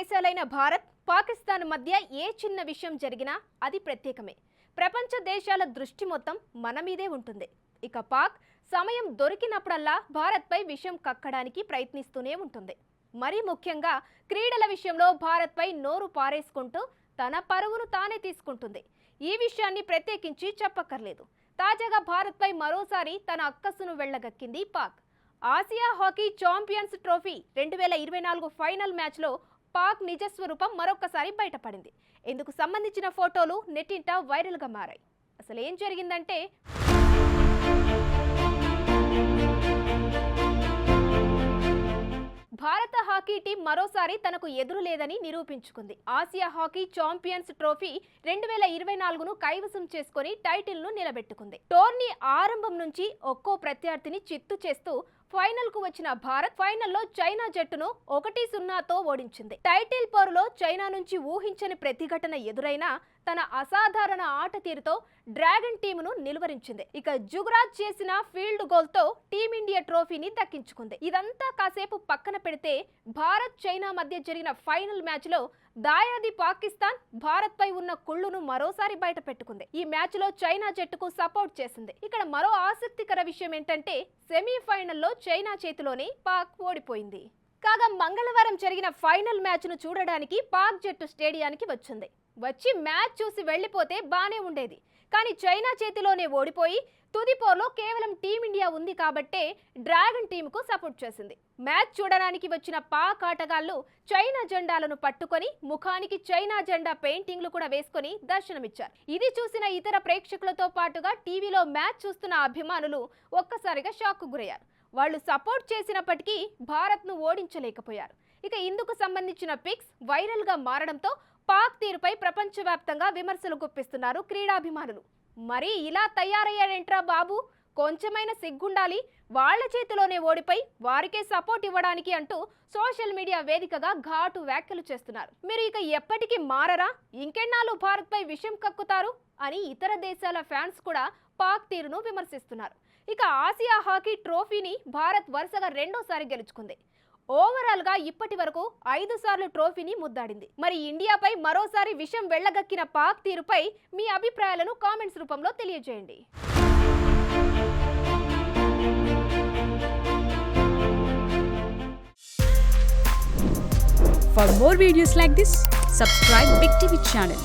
దేశాలైన భారత్, పాకిస్తాన్ మధ్య ఏ చిన్న విషయం జరిగినా అది ప్రత్యేకమే. ప్రపంచ దేశాల దృష్టి మొత్తం మన మీదే ఉంటుంది. ఇక పాక్ సమయం దొరికినప్పుడల్లా భారత్పై విషయం కక్కడానికి ప్రయత్నిస్తూనే ఉంటుంది. మరీ ముఖ్యంగా క్రీడల విషయంలో భారత్పై నోరు పారేసుకుంటూ తన పరువును తానే తీసుకుంటుంది. ఈ విషయాన్ని ప్రత్యేకించి చెప్పక్కర్లేదు. తాజాగా భారత్పై మరోసారి తన అక్కసును వెళ్లగక్కింది Pak. Asia hockey champions trophy 2024 final మ్యాచ్లో పాక్ నిజస్వరూపం మరొకసారి బయటపడింది. ఇందుకు సంబంధించిన ఫోటోలు నెట్టింట వైరల్గా మారాయి. అసలు ఏం జరిగిందంటే, భారత హాకీ టీం మరోసారి తనకు ఎదురు లేదని నిరూపించుకుంది. ఆసియా హాకీ ఛాంపియన్స్ ట్రోఫీ 2024ను కైవసం చేసుకుని టైటిల్ను నిలబెట్టుకుంది. టోర్నీ ఆరంభం నుంచి ఒక్కో ప్రత్యర్థిని చిత్తు చేస్తూ ఫైనల్ కు వచ్చిన భారత్ ఫైనల్లో చైనా జట్టును 1-0తో ఓడించింది. టైటిల్ పోరులో చైనా నుంచి ఊహించని ప్రతిఘటన ఎదురైనా తన అసాధారణ ఆట తీరుతో డ్రాగన్ టీమును నిలువరించింది. ఇక జుగ్రాజ్ చేసిన ఫీల్డ్ గోల్ తో టీమిండియా ట్రోఫీని దక్కించుకుంది. ఇదంతా కాసేపు పక్కన పెడితే భారత్ చైనా మధ్య జరిగిన ఫైనల్ మ్యాచ్ లో దాయాది పాకిస్తాన్ భారత్ పై ఉన్న కుళ్ళును మరోసారి బయట పెట్టుకుంది. ఈ మ్యాచ్ లో చైనా జట్టుకు సపోర్ట్ చేసింది. ఇక్కడ మరో ఆసక్తికర విషయం ఏంటంటే, సెమీఫైనల్లో చైనా చేతిలోనే పాక్ ఓడిపోయింది. కాగా మంగళవారం జరిగిన ఫైనల్ మ్యాచ్ ను చూడడానికి పాక్ జట్టు స్టేడియానికి వచ్చింది. వచ్చి మ్యాచ్ చూసి వెళ్లిపోతే బానే ఉండేది. కానీ చైనా చేతిలోనే ఓడిపోయి తుది పోర్లో కేవలం టీమిండియా ఉంది కాబట్టే డ్రాగన్ టీంకు సపోర్ట్ చేసింది. మ్యాచ్ చూడడానికి వచ్చిన పాక్ ఆటగాళ్లు చైనా జెండాలను పట్టుకొని ముఖానికి చైనా జెండా పెయింటింగ్లు కూడా వేసుకొని దర్శనమిచ్చారు. ఇది చూసిన ఇతర ప్రేక్షకులతో పాటుగా టీవీలో మ్యాచ్ చూస్తున్న అభిమానులు ఒక్కసారిగా షాక్కు గురయ్యారు. వాళ్ళు సపోర్ట్ చేసినప్పటికీ భారత్ను ఓడించలేకపోయారు. ఇక ఇందుకు సంబంధించిన పిక్స్ వైరల్గా మారడంతో పాక్ తీరుపై ప్రపంచవ్యాప్తంగా విమర్శలు గుప్పిస్తున్నారు క్రీడాభిమానులు. మరి ఇలా తయారయ్యారేంట్రా బాబు, కొంచెమైన సిగ్గుండాలి, వాళ్ల చేతిలోనే ఓడిపోయి వారికే సపోర్ట్ ఇవ్వడానికి అంటూ సోషల్ మీడియా వేదికగా ఘాటు వ్యాఖ్యలు చేస్తున్నారు. మీరు ఇక ఎప్పటికీ మారరా, ఇంకెన్నాళ్ళు భారత్ పై విషం కక్కుతారు అని ఇతర దేశాల ఫ్యాన్స్ కూడా పాక్ తీరును విమర్శిస్తున్నారు. ఇక ఆసియా హాకీ ట్రోఫీని భారత్ వరుసగా రెండోసారి గెలుచుకుంది. ఓవరాల్ గా ఇప్పటి వరకు 5 సార్లు ట్రోఫీని ముద్దాడింది. మరి ఇండియాపై మరోసారి విషం వెళ్లగక్కిన పాక్ తీరుపై మీ అభిప్రాయాలను కామెంట్స్ రూపంలో తెలియజేయండి. For more videos like this, subscribe Big TV channel.